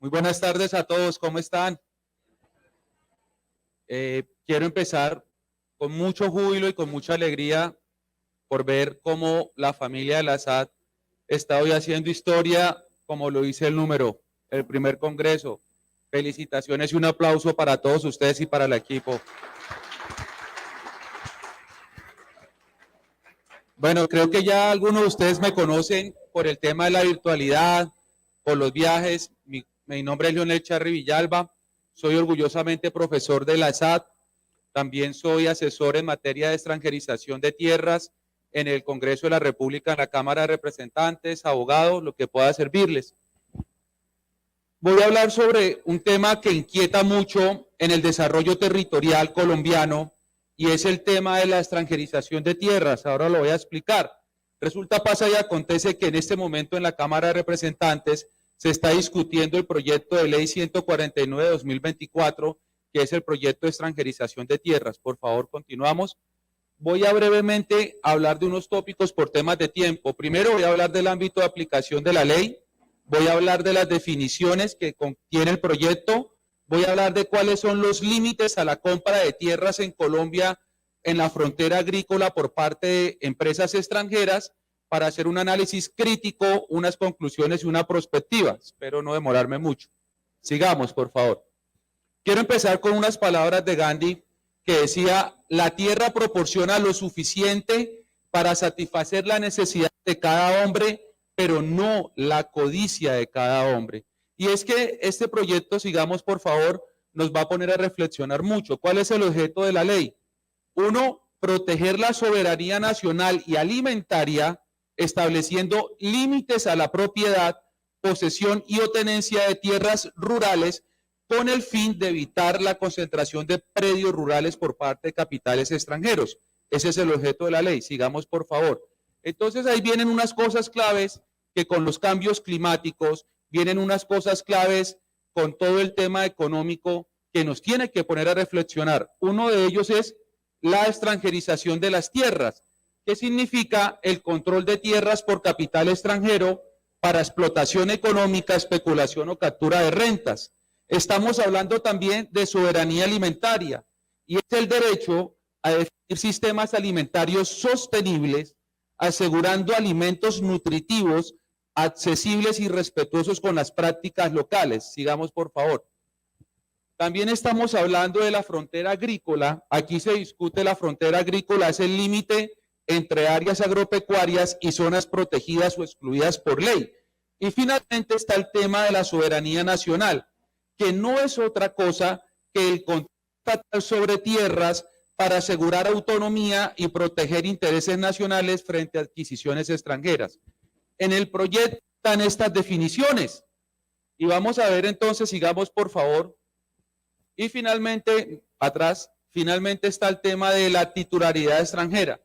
Muy buenas tardes a todos, ¿cómo están? Quiero empezar con mucho júbilo y con mucha alegría por ver cómo la familia de la SAT está hoy haciendo historia, como lo dice el número, el primer congreso. Felicitaciones y un aplauso para todos ustedes y para el equipo. Bueno, creo que ya algunos de ustedes me conocen por el tema de la virtualidad, por los viajes. Mi nombre es Leonel Charri Villalba, soy orgullosamente profesor de la SAT, también soy asesor en materia de extranjerización de tierras en el Congreso de la República, en la Cámara de Representantes, abogado, lo que pueda servirles. Voy a hablar sobre un tema que inquieta mucho en el desarrollo territorial colombiano, y es el tema de la extranjerización de tierras. Ahora lo voy a explicar. Resulta, pasa y acontece que en este momento en la Cámara de Representantes se está discutiendo el proyecto de ley 149 de 2024, que es el proyecto de extranjerización de tierras. Por favor, continuamos. Voy a brevemente hablar de unos tópicos por temas de tiempo. Primero voy a hablar del ámbito de aplicación de la ley, voy a hablar de las definiciones que contiene el proyecto, voy a hablar de cuáles son los límites a la compra de tierras en Colombia en la frontera agrícola por parte de empresas extranjeras para hacer un análisis crítico, unas conclusiones y una prospectiva. Espero no demorarme mucho. Sigamos, por favor. Quiero empezar con unas palabras de Gandhi que decía: la tierra proporciona lo suficiente para satisfacer la necesidad de cada hombre, pero no la codicia de cada hombre. Y es que este proyecto, sigamos por favor, nos va a poner a reflexionar mucho. ¿Cuál es el objeto de la ley? Uno, proteger la soberanía nacional y alimentaria, estableciendo límites a la propiedad, posesión y o tenencia de tierras rurales con el fin de evitar la concentración de predios rurales por parte de capitales extranjeros. Ese es el objeto de la ley. Sigamos, por favor. Entonces, ahí vienen unas cosas claves que con los cambios climáticos, vienen unas cosas claves con todo el tema económico que nos tiene que poner a reflexionar. Uno de ellos es la extranjerización de las tierras, que significa el control de tierras por capital extranjero para explotación económica, especulación o captura de rentas. Estamos hablando también de soberanía alimentaria, y es el derecho a definir sistemas alimentarios sostenibles, asegurando alimentos nutritivos, accesibles y respetuosos con las prácticas locales. Sigamos, por favor. También estamos hablando de la frontera agrícola. Aquí se discute la frontera agrícola, es el límite entre áreas agropecuarias y zonas protegidas o excluidas por ley. Y finalmente está el tema de la soberanía nacional, que no es otra cosa que el control sobre tierras para asegurar autonomía y proteger intereses nacionales frente a adquisiciones extranjeras. En el proyecto están estas definiciones. Y vamos a ver entonces, sigamos por favor. Y finalmente, atrás, finalmente está el tema de la titularidad extranjera,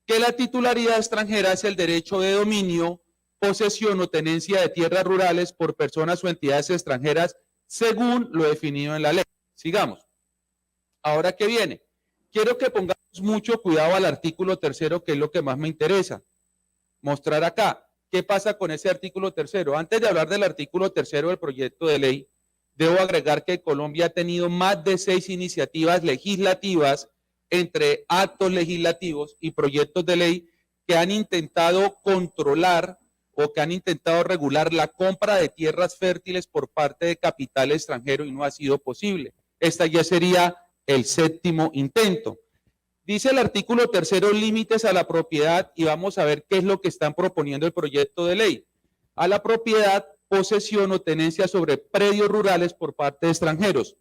que la titularidad extranjera es el derecho de dominio, posesión o tenencia de tierras rurales por personas o entidades extranjeras según lo definido en la ley. Sigamos. Ahora, ¿qué viene? Quiero que pongamos mucho cuidado al artículo 3º, que es lo que más me interesa mostrar acá. ¿Qué pasa con ese artículo 3º? Antes de hablar del artículo 3º del proyecto de ley, debo agregar que Colombia ha tenido más de 6 iniciativas legislativas entre actos legislativos y proyectos de ley que han intentado controlar o que han intentado regular la compra de tierras fértiles por parte de capital extranjero, y no ha sido posible. Esta ya sería el 7º intento. Dice el artículo 3º límites a la propiedad, y vamos a ver qué es lo que están proponiendo el proyecto de ley. A la propiedad, posesión o tenencia sobre predios rurales por parte de extranjeros.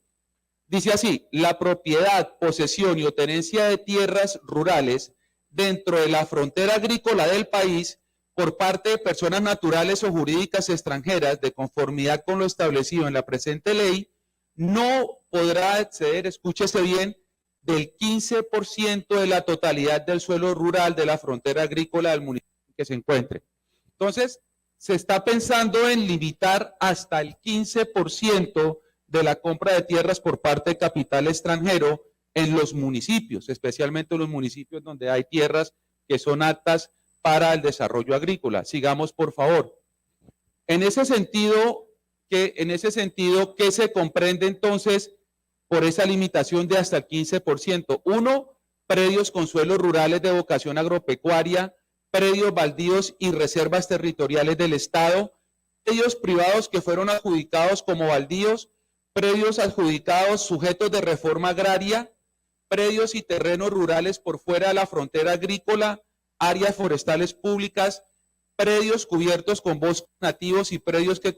Dice así: la propiedad, posesión y o tenencia de tierras rurales dentro de la frontera agrícola del país por parte de personas naturales o jurídicas extranjeras de conformidad con lo establecido en la presente ley, no podrá exceder, escúchese bien, del 15% de la totalidad del suelo rural de la frontera agrícola del municipio que se encuentre. Entonces, se está pensando en limitar hasta el 15% de la compra de tierras por parte de capital extranjero en los municipios, especialmente en los municipios donde hay tierras que son aptas para el desarrollo agrícola. Sigamos, por favor. En ese sentido, que en ese sentido, ¿qué se comprende entonces por esa limitación de hasta el 15%? Uno, predios con suelos rurales de vocación agropecuaria, predios baldíos y reservas territoriales del Estado, predios privados que fueron adjudicados como baldíos, predios adjudicados sujetos de reforma agraria, predios y terrenos rurales por fuera de la frontera agrícola, áreas forestales públicas, predios cubiertos con bosques nativos y predios que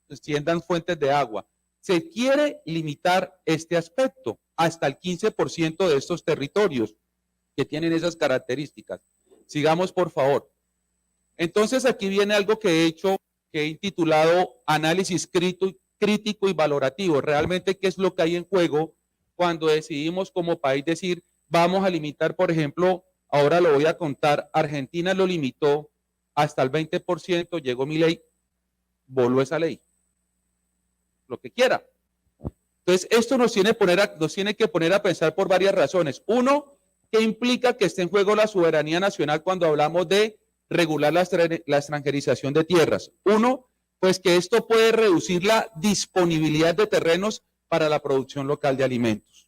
extiendan fuentes de agua. Se quiere limitar este aspecto hasta el 15% de estos territorios que tienen esas características. Sigamos, por favor. Entonces, aquí viene algo que he hecho, que he intitulado análisis crítico y valorativo. Realmente, ¿qué es lo que hay en juego cuando decidimos como país decir, vamos a limitar, por ejemplo, ahora lo voy a contar, Argentina lo limitó hasta el 20%, llegó Milei, voló esa ley, lo que quiera. Entonces, esto nos tiene que poner a pensar por varias razones. Uno, ¿qué implica que esté en juego la soberanía nacional cuando hablamos de regular la extranjerización de tierras? Uno, pues que esto puede reducir la disponibilidad de terrenos para la producción local de alimentos,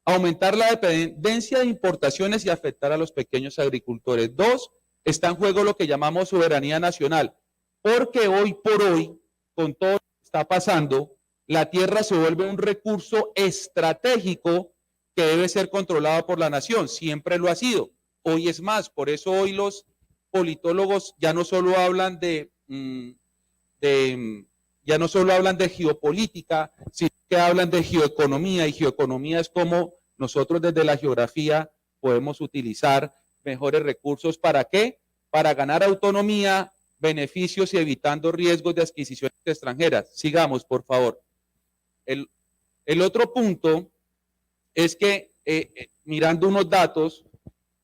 aumentar la dependencia de importaciones y afectar a los pequeños agricultores. Dos, está en juego lo que llamamos soberanía nacional, porque hoy por hoy, con todo lo que está pasando, la tierra se vuelve un recurso estratégico que debe ser controlado por la nación. Siempre lo ha sido. Hoy es más. Por eso hoy los politólogos ya no solo hablan de geopolítica, sino que hablan de geoeconomía, y geoeconomía es como nosotros desde la geografía podemos utilizar mejores recursos. ¿Para qué? Para ganar autonomía, beneficios y evitando riesgos de adquisiciones extranjeras. Sigamos, por favor. El otro punto es que, mirando unos datos,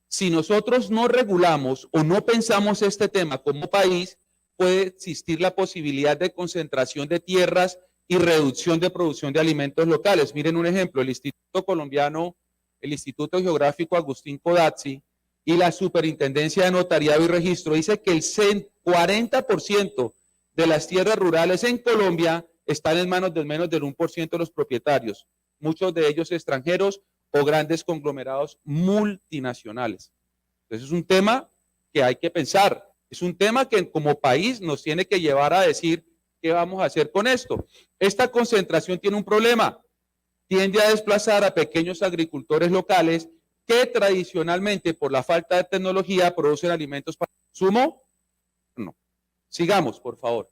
si nosotros no regulamos o no pensamos este tema como país, puede existir la posibilidad de concentración de tierras y reducción de producción de alimentos locales. Miren un ejemplo, el Instituto Colombiano, el Instituto Geográfico Agustín Codazzi y la Superintendencia de Notariado y Registro dice que el 40% de las tierras rurales en Colombia están en manos del menos del 1% de los propietarios, muchos de ellos extranjeros o grandes conglomerados multinacionales. Entonces es un tema que hay que pensar, es un tema que como país nos tiene que llevar a decir qué vamos a hacer con esto. Esta concentración tiene un problema, tiende a desplazar a pequeños agricultores locales que tradicionalmente por la falta de tecnología producen alimentos para consumo. No. Sigamos, por favor.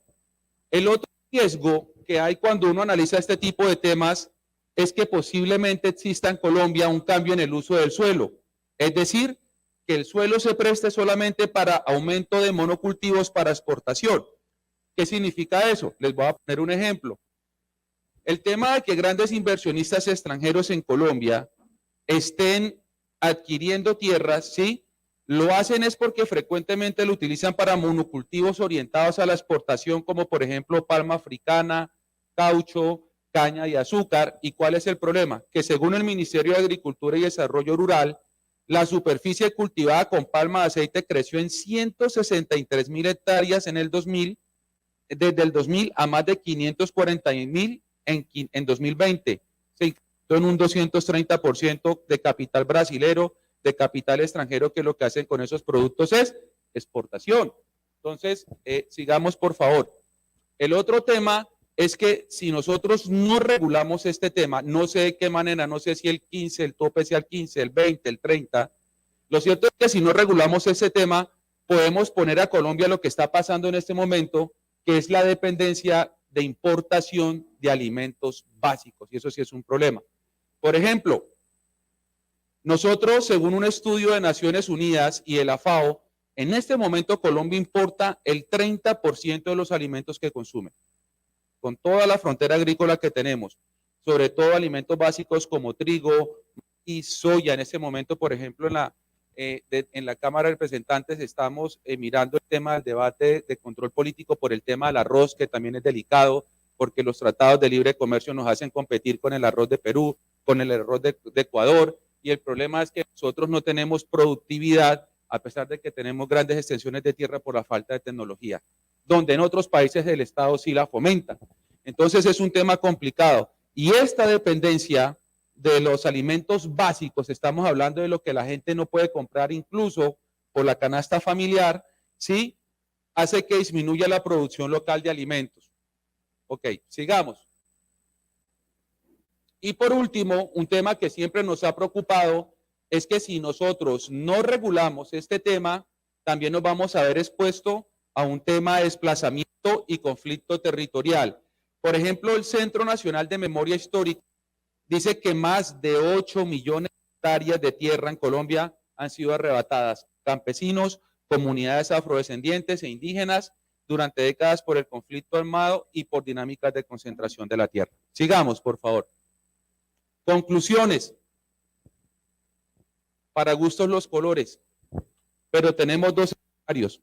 El otro riesgo que hay cuando uno analiza este tipo de temas es que posiblemente exista en Colombia un cambio en el uso del suelo, es decir, que el suelo se preste solamente para aumento de monocultivos para exportación. ¿Qué significa eso? Les voy a poner un ejemplo. El tema de que grandes inversionistas extranjeros en Colombia estén adquiriendo tierras, ¿sí? Lo hacen es porque frecuentemente lo utilizan para monocultivos orientados a la exportación, como por ejemplo palma africana, caucho, caña de azúcar. ¿Y cuál es el problema? Que según el Ministerio de Agricultura y Desarrollo Rural, la superficie cultivada con palma de aceite creció en 163.000 hectáreas en el 2000, desde el 2000 a más de 540.000 en 2020. Se incrementó en un 230% de capital brasilero, de capital extranjero, que lo que hacen con esos productos es exportación. Entonces, sigamos, por favor. El otro tema es que si nosotros no regulamos este tema, no sé de qué manera, no sé si el 15, el tope sea el 15, el 20, el 30, lo cierto es que si no regulamos ese tema, podemos poner a Colombia lo que está pasando en este momento, que es la dependencia de importación de alimentos básicos, y eso sí es un problema. Por ejemplo, nosotros, según un estudio de Naciones Unidas y de la FAO, en este momento Colombia importa el 30% de los alimentos que consume, con toda la frontera agrícola que tenemos, sobre todo alimentos básicos como trigo y soya. En este momento, por ejemplo, en la Cámara de Representantes estamos mirando el tema del debate de control político por el tema del arroz, que también es delicado, porque los tratados de libre comercio nos hacen competir con el arroz de Perú, con el arroz de Ecuador, y el problema es que nosotros no tenemos productividad, a pesar de que tenemos grandes extensiones de tierra por la falta de tecnología, donde en otros países del Estado sí la fomentan. Entonces es un tema complicado. Y esta dependencia de los alimentos básicos, estamos hablando de lo que la gente no puede comprar incluso por la canasta familiar, ¿sí? Hace que disminuya la producción local de alimentos. Ok, sigamos. Y por último, un tema que siempre nos ha preocupado es que si nosotros no regulamos este tema, también nos vamos a ver expuesto a un tema de desplazamiento y conflicto territorial. Por ejemplo, el Centro Nacional de Memoria Histórica dice que más de 8 millones de hectáreas de tierra en Colombia han sido arrebatadas. Campesinos, comunidades afrodescendientes e indígenas durante décadas por el conflicto armado y por dinámicas de concentración de la tierra. Sigamos, por favor. Conclusiones. Para gustos los colores, pero tenemos dos escenarios.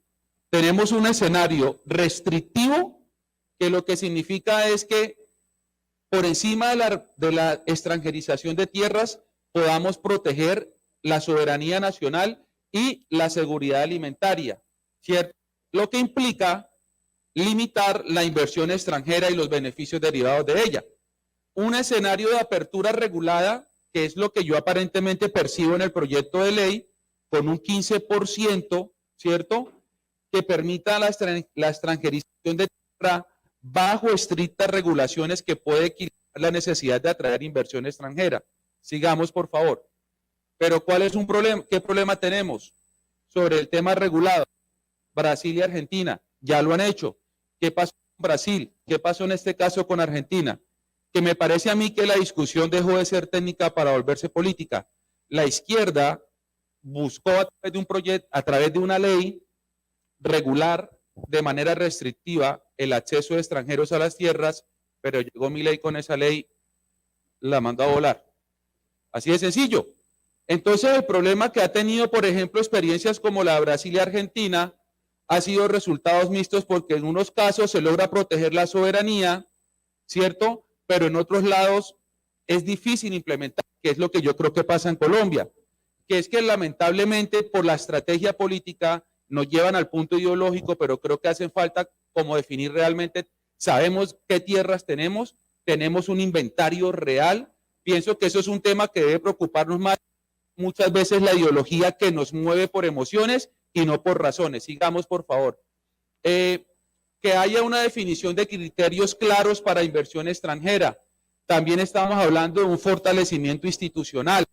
Tenemos un escenario restrictivo, que lo que significa es que por encima de la extranjerización de tierras podamos proteger la soberanía nacional y la seguridad alimentaria, ¿cierto? Lo que implica limitar la inversión extranjera y los beneficios derivados de ella. Un escenario de apertura regulada, que es lo que yo aparentemente percibo en el proyecto de ley, con un 15%, ¿cierto?, que permita la extranjerización de tierra bajo estrictas regulaciones que puede equilibrar la necesidad de atraer inversión extranjera. Sigamos, por favor. Pero ¿cuál es un problema? ¿Qué problema tenemos sobre el tema regulado? Brasil y Argentina ya lo han hecho. ¿Qué pasó con Brasil? ¿Qué pasó en este caso con Argentina? Que me parece a mí que la discusión dejó de ser técnica para volverse política. La izquierda buscó a través de un proyecto, a través de una ley, regular de manera restrictiva el acceso de extranjeros a las tierras, pero llegó Milei con esa ley, la mandó a volar. Así de sencillo. Entonces el problema que ha tenido, por ejemplo, experiencias como la de Brasil y Argentina, ha sido resultados mixtos porque en unos casos se logra proteger la soberanía, ¿cierto? Pero en otros lados es difícil implementar, que es lo que yo creo que pasa en Colombia, que es que lamentablemente por la estrategia política nos llevan al punto ideológico, pero creo que hacen falta como definir realmente, sabemos qué tierras tenemos, tenemos un inventario real. Pienso que eso es un tema que debe preocuparnos más, muchas veces la ideología que nos mueve por emociones y no por razones. Sigamos, por favor. Que haya una definición de criterios claros para inversión extranjera. También estamos hablando de un fortalecimiento institucional.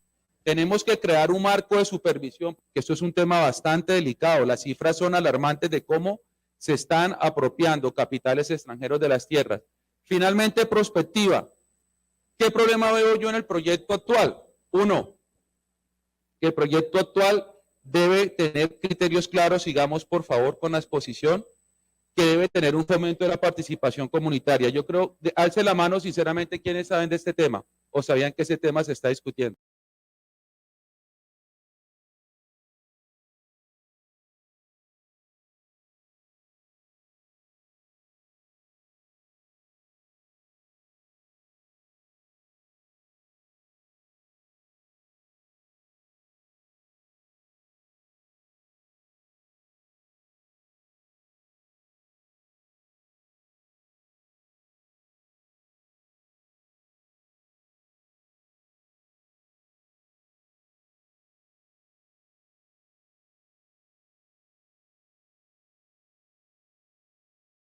Tenemos que crear un marco de supervisión, que esto es un tema bastante delicado. Las cifras son alarmantes de cómo se están apropiando capitales extranjeros de las tierras. Finalmente, prospectiva. ¿Qué problema veo yo en el proyecto actual? Uno, que el proyecto actual debe tener criterios claros, sigamos por favor con la exposición, que debe tener un fomento de la participación comunitaria. Yo creo, alce la mano sinceramente quienes saben de este tema o sabían que ese tema se está discutiendo.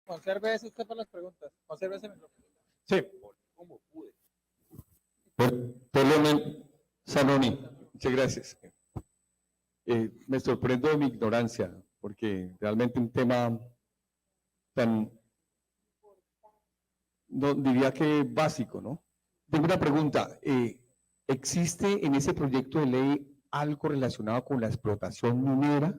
Consérvese usted para las preguntas. Consérvese mejor. Sí. ¿Cómo pude? Por lo menos, Zanoni, muchas gracias. Me sorprendo de mi ignorancia, porque realmente un tema tan, no diría que básico, ¿no? Tengo una pregunta. ¿Existe en ese proyecto de ley algo relacionado con la explotación minera?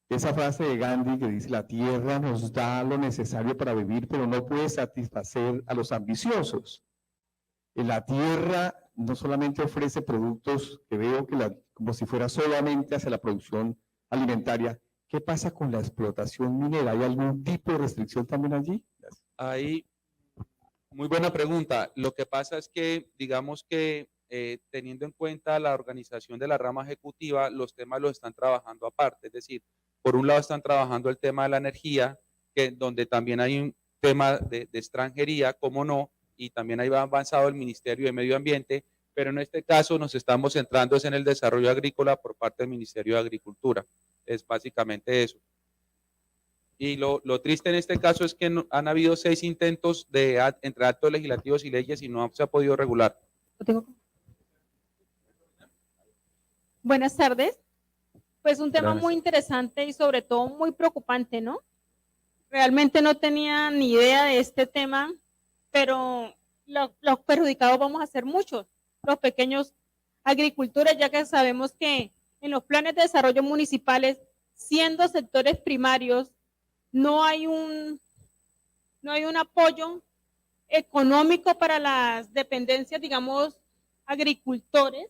Esa frase de Gandhi que dice, la tierra nos da lo necesario para vivir, pero no puede satisfacer a los ambiciosos. La tierra no solamente ofrece productos que veo que como si fuera solamente hacia la producción alimentaria. ¿Qué pasa con la explotación minera? ¿Hay algún tipo de restricción también allí? Ahí, muy buena pregunta. Lo que pasa es que, digamos que teniendo en cuenta la organización de la rama ejecutiva, los temas los están trabajando aparte. Es decir, por un lado están trabajando el tema de la energía, donde también hay tema de extranjería, cómo no, y también ahí va avanzado el Ministerio de Medio Ambiente, pero en este caso nos estamos centrando en el desarrollo agrícola por parte del Ministerio de Agricultura. Es básicamente eso. Y lo triste en este caso es que han habido 6 intentos entre actos legislativos y leyes y no se ha podido regular. Buenas tardes. Pues un tema Gracias. muy interesante y sobre todo muy preocupante, ¿no? Realmente no tenía ni idea de este tema, pero los perjudicados vamos a ser muchos, los pequeños agricultores, ya que sabemos que en los planes de desarrollo municipales, siendo sectores primarios, no hay un apoyo económico para las dependencias, digamos, agricultores.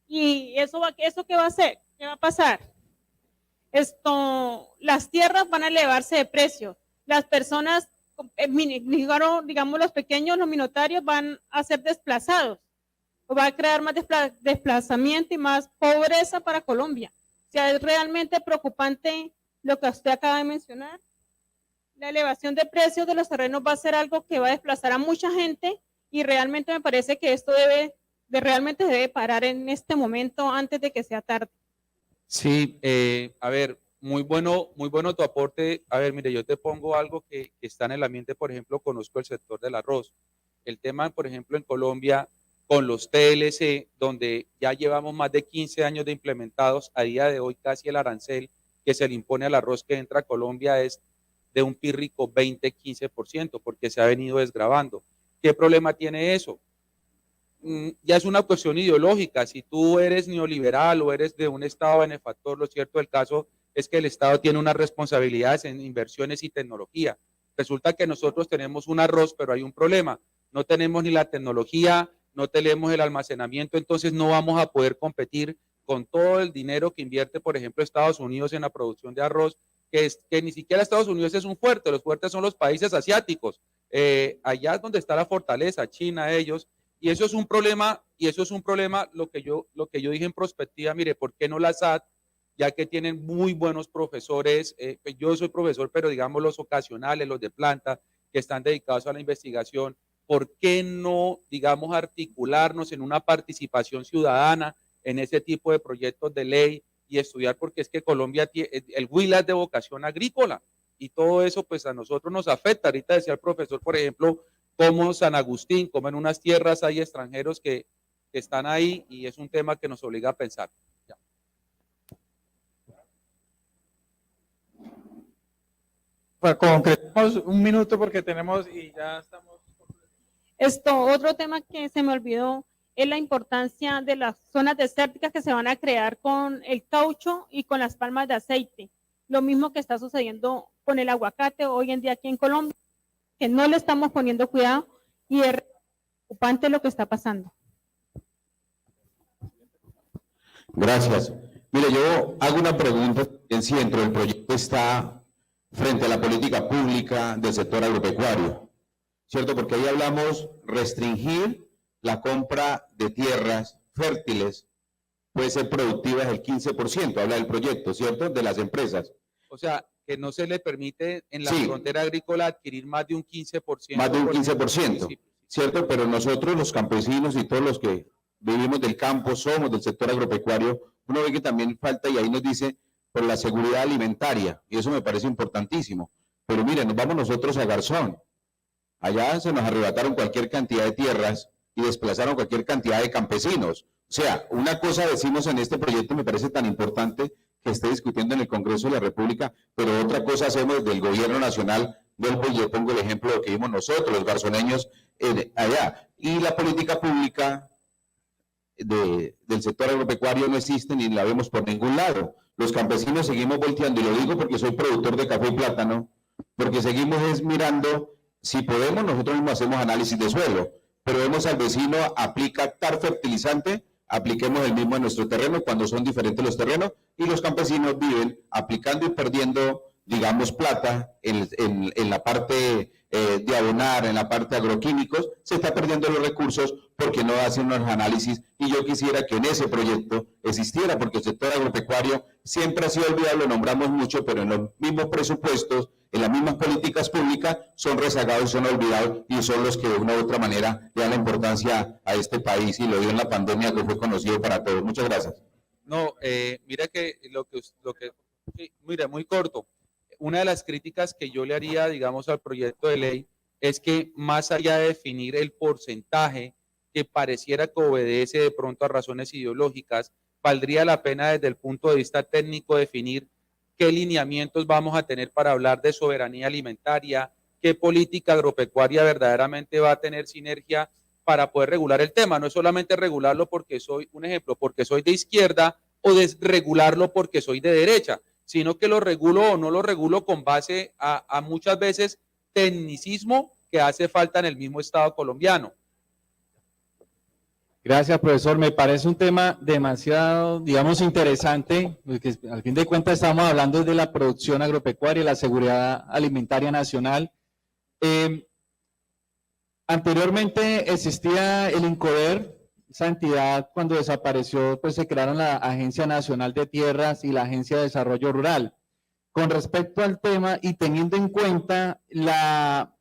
¿Y eso qué va a hacer? ¿Qué va a pasar? Las tierras van a elevarse de precio. Las personas, digamos, los pequeños, los minotarios van a ser desplazados. O va a crear más desplazamiento y más pobreza para Colombia. O sea, es realmente preocupante lo que usted acaba de mencionar. La elevación de precios de los terrenos va a ser algo que va a desplazar a mucha gente y realmente me parece que esto realmente debe parar en este momento antes de que sea tarde. Sí, a ver, muy bueno tu aporte. A ver, mire, yo te pongo algo que está en el ambiente, por ejemplo, conozco el sector del arroz. El tema, por ejemplo, en Colombia, con los TLC, donde ya llevamos más de 15 años de implementados, a día de hoy casi el arancel que se le impone al arroz que entra a Colombia es de un pírrico 20-15%, porque se ha venido desgravando. ¿Qué problema tiene eso? Ya es una cuestión ideológica. Si tú eres neoliberal o eres de un Estado benefactor, lo cierto del caso es que el Estado tiene unas responsabilidades en inversiones y tecnología. Resulta que nosotros tenemos un arroz, pero hay un problema. No tenemos ni la tecnología, no tenemos el almacenamiento, entonces no vamos a poder competir con todo el dinero que invierte, por ejemplo, Estados Unidos en la producción de arroz, que ni siquiera Estados Unidos es un fuerte, los fuertes son los países asiáticos. Allá es donde está la fortaleza, China, ellos. Y eso es un problema, lo que yo dije en prospectiva, mire, ¿por qué no la SAT? Ya que tienen muy buenos profesores, yo soy profesor, pero digamos los ocasionales, los de planta, que están dedicados a la investigación, ¿por qué no, digamos, articularnos en una participación ciudadana en ese tipo de proyectos de ley y estudiar? Porque es que Colombia, el Huila es de vocación agrícola y todo eso pues a nosotros nos afecta. Ahorita decía el profesor, por ejemplo, como San Agustín, como en unas tierras hay extranjeros que están ahí y es un tema que nos obliga a pensar. Ya. Bueno, concretamos un minuto porque tenemos y ya estamos. Otro tema que se me olvidó es la importancia de las zonas desérticas que se van a crear con el caucho y con las palmas de aceite. Lo mismo que está sucediendo con el aguacate hoy en día aquí en Colombia, que no le estamos poniendo cuidado y es preocupante lo que está pasando. Gracias. Mire, yo hago una pregunta en si dentro del proyecto está frente a la política pública del sector agropecuario, ¿cierto? Porque ahí hablamos restringir la compra de tierras fértiles, puede ser productivas el 15%, habla del proyecto, ¿cierto? De las empresas. O sea, que no se le permite en la Sí. frontera agrícola adquirir más de un 15%. Más de un por 15%, municipio. ¿cierto? Pero nosotros, los campesinos y todos los que vivimos del campo, somos del sector agropecuario, uno ve que también falta, y ahí nos dice, por la seguridad alimentaria, y eso me parece importantísimo. Pero miren, nos vamos nosotros a Garzón. Allá se nos arrebataron cualquier cantidad de tierras y desplazaron cualquier cantidad de campesinos. O sea, una cosa decimos en este proyecto, me parece tan importante que esté discutiendo en el Congreso de la República, pero otra cosa hacemos desde el gobierno nacional. Vuelvo y le pongo el ejemplo de lo que vimos nosotros, los garzoneños, allá. Y la política pública del sector agropecuario no existe ni la vemos por ningún lado. Los campesinos seguimos volteando, y lo digo porque soy productor de café y plátano, porque seguimos mirando si podemos, nosotros mismos hacemos análisis de suelo, pero vemos al vecino aplica tal fertilizante, apliquemos el mismo en nuestro terreno cuando son diferentes los terrenos, y los campesinos viven aplicando y perdiendo, digamos, plata en de abonar, en la parte de agroquímicos, se está perdiendo los recursos porque no hacen unos análisis, y yo quisiera que en ese proyecto existiera, porque el sector agropecuario siempre ha sido olvidado, lo nombramos mucho, pero en los mismos presupuestos, en las mismas políticas públicas, son rezagados, son olvidados, y son los que de una u otra manera le dan la importancia a este país, y lo dio en la pandemia, que fue conocido para todos. Muchas gracias. No, mira que sí, mira, muy corto. Una de las críticas que yo le haría, digamos, al proyecto de ley es que más allá de definir el porcentaje que pareciera que obedece de pronto a razones ideológicas, valdría la pena desde el punto de vista técnico definir qué lineamientos vamos a tener para hablar de soberanía alimentaria, qué política agropecuaria verdaderamente va a tener sinergia para poder regular el tema. No es solamente regularlo porque soy, un ejemplo, porque soy de izquierda, o desregularlo porque soy de derecha, sino que lo regulo o no lo regulo con base a muchas veces tecnicismo que hace falta en el mismo Estado colombiano. Gracias, profesor. Me parece un tema demasiado, digamos, interesante, porque al fin de cuentas estamos hablando de la producción agropecuaria y la seguridad alimentaria nacional. Anteriormente existía el INCODER, esa entidad cuando desapareció, pues se crearon la Agencia Nacional de Tierras y la Agencia de Desarrollo Rural. Con respecto al tema y teniendo en cuenta la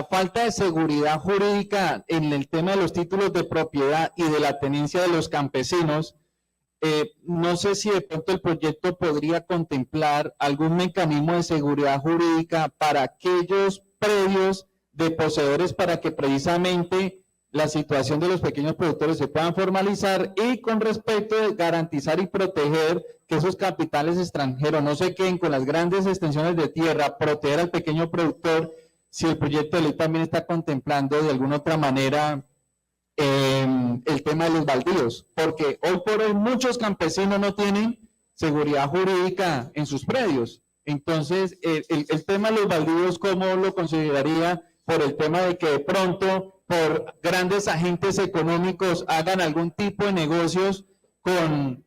falta de seguridad jurídica en el tema de los títulos de propiedad y de la tenencia de los campesinos, no sé si de pronto el proyecto podría contemplar algún mecanismo de seguridad jurídica para aquellos predios de poseedores, para que precisamente la situación de los pequeños productores se puedan formalizar, y con respecto de garantizar y proteger que esos capitales extranjeros no se queden con las grandes extensiones de tierra, proteger al pequeño productor, si el proyecto de ley también está contemplando de alguna otra manera el tema de los baldíos, porque hoy por hoy muchos campesinos no tienen seguridad jurídica en sus predios. Entonces, el tema de los baldíos, ¿cómo lo consideraría por el tema de que de pronto por grandes agentes económicos hagan algún tipo de negocios con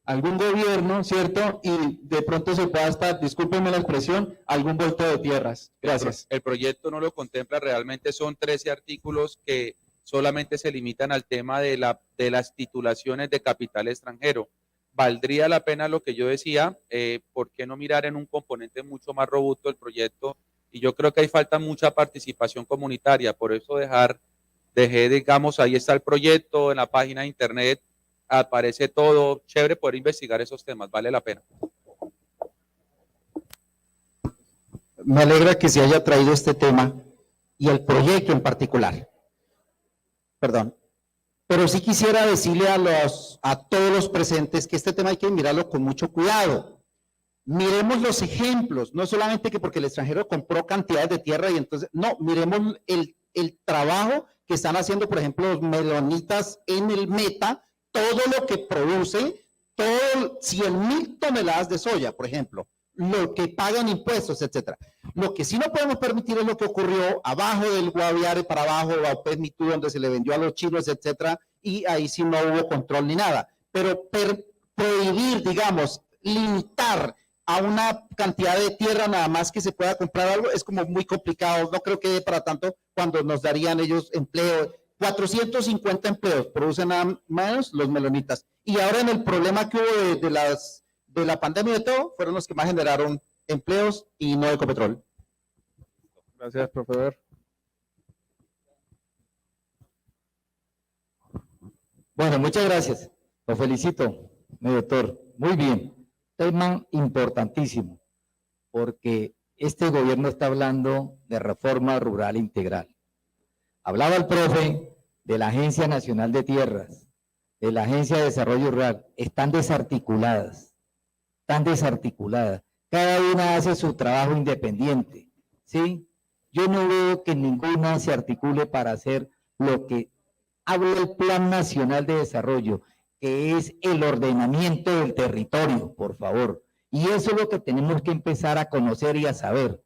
algún gobierno, ¿cierto? Y de pronto se pueda estar, discúlpenme la expresión, algún vuelto de tierras? Gracias. El proyecto no lo contempla, realmente son 13 artículos que solamente se limitan al tema de las titulaciones de capital extranjero. Valdría la pena lo que yo decía, ¿por qué no mirar en un componente mucho más robusto del proyecto? Y yo creo que ahí falta mucha participación comunitaria, por eso dejé, digamos, ahí está el proyecto, en la página de internet aparece todo, chévere poder investigar esos temas, vale la pena. Me alegra que se haya traído este tema y el proyecto en particular. Perdón. Pero sí quisiera decirle a todos los presentes que este tema hay que mirarlo con mucho cuidado. Miremos los ejemplos, no solamente que porque el extranjero compró cantidades de tierra y entonces, no, miremos el trabajo que están haciendo, por ejemplo, los melonitas en el Meta, todo lo que produce, todo 100.000 toneladas de soya, por ejemplo, lo que pagan impuestos, etcétera. Lo que sí no podemos permitir es lo que ocurrió abajo del Guaviare para abajo, o a Pesmitú, donde se le vendió a los chinos, etcétera, y ahí sí no hubo control ni nada. Pero prohibir, digamos, limitar a una cantidad de tierra nada más que se pueda comprar algo es como muy complicado. No creo que dé para tanto cuando nos darían ellos empleo. 450 empleos producen nada menos los melonitas. Y ahora en el problema que hubo de la pandemia y de todo, fueron los que más generaron empleos y no Ecopetrol. Gracias, profesor. Bueno, muchas gracias. Lo felicito, doctor. Muy bien. Tema importantísimo, porque este gobierno está hablando de reforma rural integral. Hablaba el profe de la Agencia Nacional de Tierras, de la Agencia de Desarrollo Rural. Están desarticuladas, cada una hace su trabajo independiente, ¿sí? Yo no veo que ninguna se articule para hacer lo que habla el Plan Nacional de Desarrollo, que es el ordenamiento del territorio, por favor. Y eso es lo que tenemos que empezar a conocer y a saber.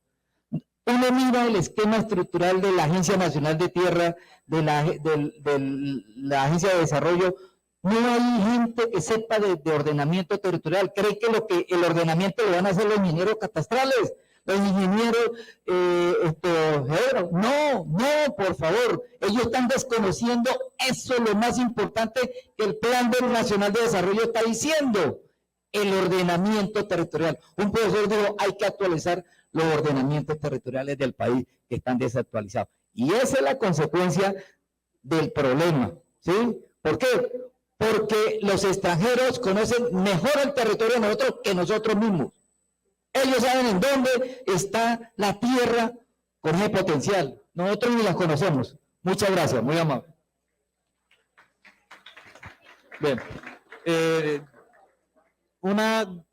Uno mira el esquema estructural de la Agencia Nacional de Tierra, de la Agencia de Desarrollo. No hay gente que sepa de ordenamiento territorial. Cree que el ordenamiento lo van a hacer los mineros catastrales. los ingenieros, geólogos. No, no, por favor. Ellos están desconociendo eso, lo más importante que el Plan Nacional de Desarrollo está diciendo, el ordenamiento territorial. Un profesor dijo, hay que actualizar los ordenamientos territoriales del país que están desactualizados. Y esa es la consecuencia del problema, ¿sí? ¿Por qué? Porque los extranjeros conocen mejor el territorio de nosotros que nosotros mismos. Ellos saben en dónde está la tierra con ese potencial. Nosotros ni las conocemos. Muchas gracias, muy amable. Bien. Una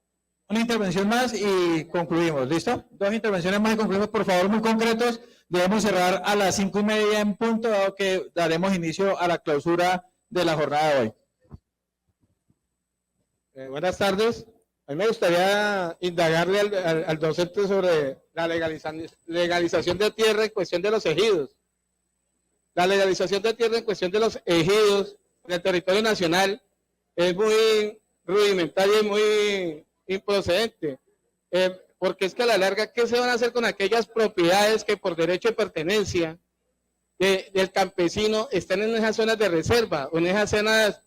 intervención más y concluimos. ¿Listo? Dos intervenciones más y concluimos. Por favor, muy concretos. Debemos cerrar a las 5:30 en punto, dado que daremos inicio a la clausura de la jornada de hoy. Buenas tardes. A mí me gustaría indagarle al docente sobre la legalización de tierra en cuestión de los ejidos. La legalización de tierra en cuestión de los ejidos en el territorio nacional es muy rudimentaria y muy improcedente. Porque es que a la larga, ¿qué se van a hacer con aquellas propiedades que por derecho de pertenencia del campesino están en esas zonas de reserva o en esas zonas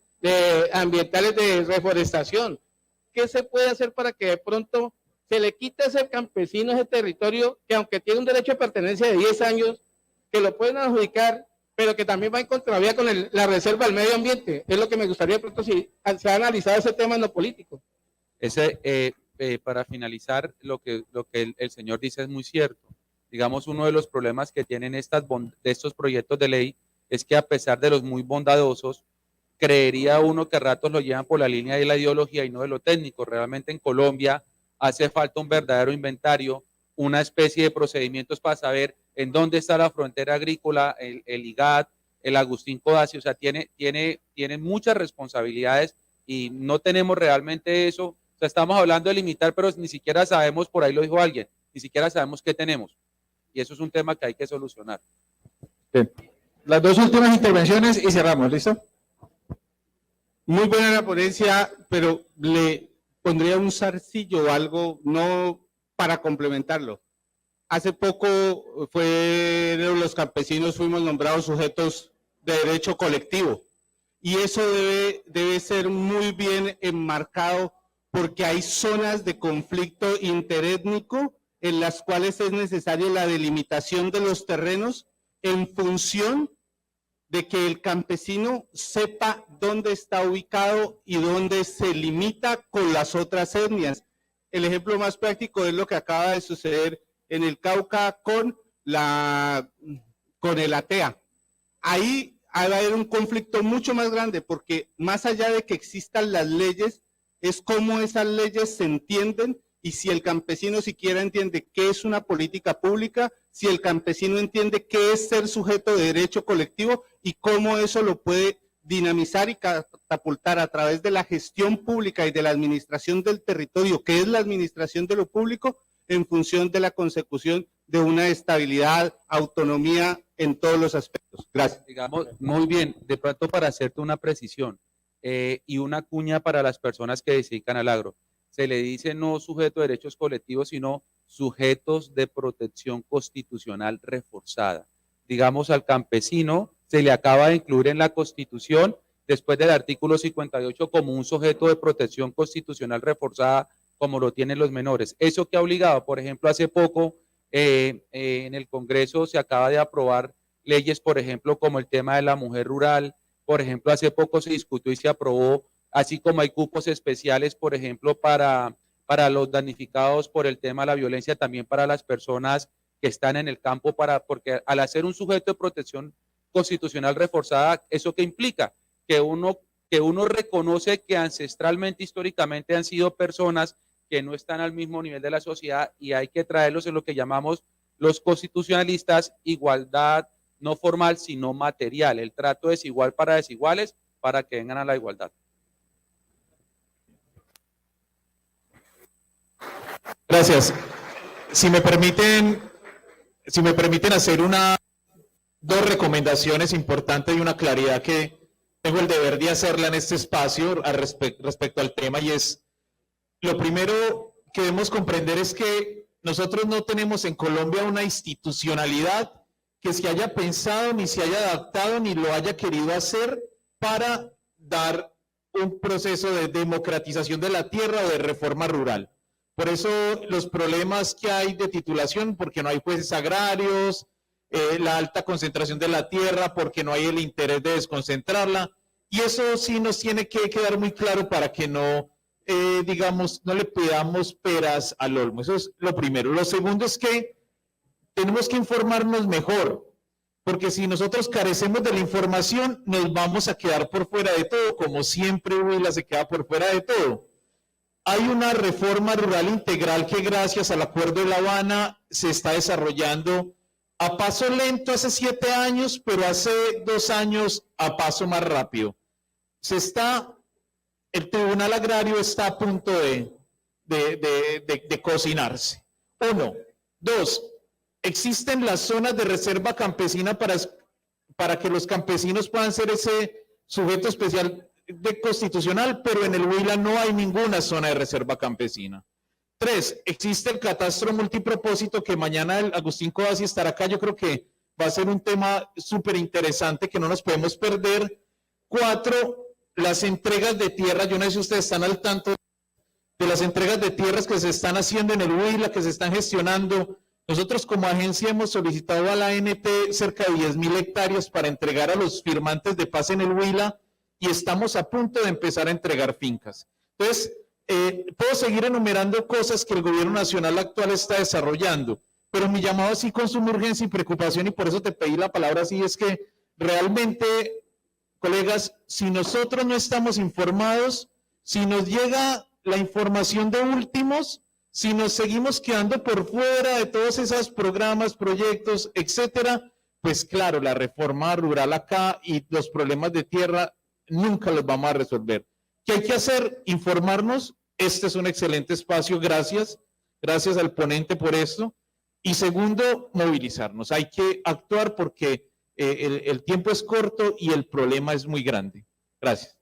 ambientales de reforestación? ¿Qué se puede hacer para que de pronto se le quite a ese campesino ese territorio que, aunque tiene un derecho de pertenencia de 10 años, que lo pueden adjudicar, pero que también va en contravía con la reserva del medio ambiente? Es lo que me gustaría de pronto si se ha analizado ese tema en lo político. Para finalizar, lo que el señor dice es muy cierto. Digamos, uno de los problemas que tienen de estos proyectos de ley es que, a pesar de los muy bondadosos, creería uno que a ratos lo llevan por la línea de la ideología y no de lo técnico. Realmente en Colombia hace falta un verdadero inventario, una especie de procedimientos para saber en dónde está la frontera agrícola, el IGAD, el Agustín Codazzi. O sea, tiene muchas responsabilidades y no tenemos realmente eso. O sea, estamos hablando de limitar, pero ni siquiera sabemos, por ahí lo dijo alguien, ni siquiera sabemos qué tenemos. Y eso es un tema que hay que solucionar. Bien. Las dos últimas intervenciones y cerramos, ¿listo? Muy buena la ponencia, pero le pondría un zarcillo o algo, no para complementarlo. Hace poco los campesinos fuimos nombrados sujetos de derecho colectivo y eso debe ser muy bien enmarcado, porque hay zonas de conflicto interétnico en las cuales es necesaria la delimitación de los terrenos en función de que el campesino sepa dónde está ubicado y dónde se limita con las otras etnias. El ejemplo más práctico es lo que acaba de suceder en el Cauca con el ATEA. Ahí va a haber un conflicto mucho más grande, porque más allá de que existan las leyes, es cómo esas leyes se entienden, y si el campesino siquiera entiende qué es una política pública, si el campesino entiende qué es ser sujeto de derecho colectivo y cómo eso lo puede dinamizar y catapultar a través de la gestión pública y de la administración del territorio, que es la administración de lo público, en función de la consecución de una estabilidad, autonomía en todos los aspectos. Gracias. Digamos, muy bien, de pronto para hacerte una precisión y una cuña para las personas que se dedican al agro. Se le dice no sujeto de derechos colectivos, sino sujetos de protección constitucional reforzada. Digamos, al campesino se le acaba de incluir en la Constitución, después del artículo 58, como un sujeto de protección constitucional reforzada, como lo tienen los menores. Eso que ha obligado, por ejemplo, hace poco en el Congreso se acaba de aprobar leyes, por ejemplo, como el tema de la mujer rural. Por ejemplo, hace poco se discutió y se aprobó, así como hay cupos especiales, por ejemplo, para los damnificados por el tema de la violencia, también para las personas que están en el campo, porque al hacer un sujeto de protección constitucional reforzada, ¿eso qué implica? Que uno reconoce que ancestralmente, históricamente, han sido personas que no están al mismo nivel de la sociedad, y hay que traerlos en lo que llamamos los constitucionalistas, igualdad no formal, sino material, el trato desigual para desiguales, para que vengan a la igualdad. Gracias. Si me permiten hacer dos recomendaciones importantes y una claridad que tengo el deber de hacerla en este espacio respecto al tema, y es, lo primero que debemos comprender es que nosotros no tenemos en Colombia una institucionalidad que se haya pensado, ni se haya adaptado, ni lo haya querido hacer para dar un proceso de democratización de la tierra o de reforma rural. Por eso los problemas que hay de titulación, porque no hay jueces agrarios, la alta concentración de la tierra, porque no hay el interés de desconcentrarla, y eso sí nos tiene que quedar muy claro para que no, digamos, no le pidamos peras al olmo. Eso es lo primero. Lo segundo es que tenemos que informarnos mejor, porque si nosotros carecemos de la información, nos vamos a quedar por fuera de todo, como siempre Huila se queda por fuera de todo. Hay una reforma rural integral que gracias al Acuerdo de La Habana se está desarrollando a paso lento hace 7 años, pero hace 2 años a paso más rápido. El Tribunal Agrario está a punto de cocinarse. 1. 2. Existen las zonas de reserva campesina para que los campesinos puedan ser ese sujeto especial constitucional, pero en el Huila no hay ninguna zona de reserva campesina. 3. Existe el catastro multipropósito que mañana el Agustín Codazzi estará acá. Yo creo que va a ser un tema súper interesante que no nos podemos perder. 4. Las entregas de tierra. Yo no sé si ustedes están al tanto de las entregas de tierras que se están haciendo en el Huila, que se están gestionando. Nosotros como agencia hemos solicitado a la ANT cerca de 10.000 hectáreas para entregar a los firmantes de paz en el Huila y estamos a punto de empezar a entregar fincas. Entonces, puedo seguir enumerando cosas que el gobierno nacional actual está desarrollando, pero mi llamado así con suma urgencia y preocupación, y por eso te pedí la palabra así, es que realmente, colegas, si nosotros no estamos informados, si nos llega la información de últimos, si nos seguimos quedando por fuera de todos esos programas, proyectos, etcétera, pues claro, la reforma rural acá y los problemas de tierra nunca los vamos a resolver. ¿Qué hay que hacer? Informarnos. Este es un excelente espacio, gracias. Gracias al ponente por esto. Y segundo, movilizarnos. Hay que actuar porque el tiempo es corto y el problema es muy grande. Gracias.